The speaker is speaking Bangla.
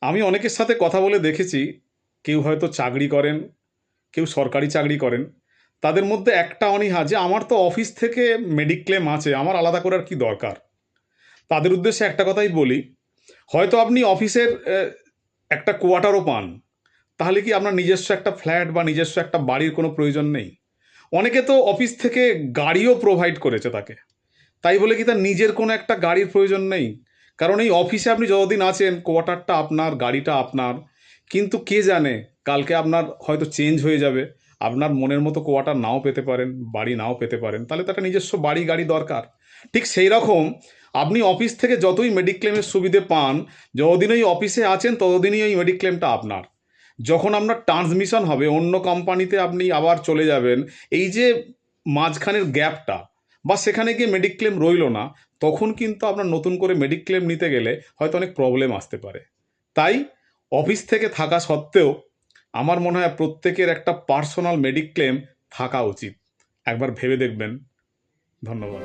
আমি অনেকের সাথে কথা বলে দেখেছি, কেউ হয়তো চাকরি করেন, কেউ সরকারি চাকরি করেন। তাদের মধ্যে একটা অনীহা যে আমার তো অফিস থেকে মেডিক্লেম আছে, আমার আলাদা করার কি দরকার? তাদের উদ্দেশ্যে একটা কথাই বলি, হয়তো আপনি অফিসের একটা কোয়ার্টারও পান, তাহলে কি আপনার নিজস্ব একটা ফ্ল্যাট বা নিজস্ব একটা বাড়ির কোনো প্রয়োজন নেই? অনেকে তো অফিস থেকে গাড়িও প্রোভাইড করেছে তাকে। তাই বলে কি তার নিজের কোনো একটা গাড়ির প্রয়োজন নেই? কারণ এই অফিসে আপনি যতদিন আছেন কোয়ার্টারটা আপনার, গাড়িটা আপনার। কিন্তু কে জানে কালকে আপনার হয়তো চেঞ্জ হয়ে যাবে। আপনার মনের মতো কোয়ার্টার নাও পেতে পারেন, বাড়ি নাও পেতে পারেন। তাহলে তো একটা নিজস্ব বাড়ি, গাড়ি দরকার। ঠিক সেই রকম আপনি অফিস থেকে যতই মেডিক্লেমের সুবিধে পান, যতদিন ওই অফিসে আছেন ততদিনই ওই মেডিক্লেমটা আপনার। যখন আপনার ট্রান্সমিশন হবে, অন্য কোম্পানিতে আপনি আবার চলে যাবেন, এই যে মাঝখানের গ্যাপটা বা সেখানে গিয়ে মেডিক্লেম রইলো না, তখন কিন্তু আপনার নতুন করে মেডিক্লেম নিতে গেলে হয়তো অনেক প্রবলেম আসতে পারে। তাই অফিস থেকে থাকা সত্ত্বেও আমার মনে হয় প্রত্যেকের একটা পার্সোনাল মেডিক্লেম থাকা উচিত। একবার ভেবে দেখবেন। ধন্যবাদ।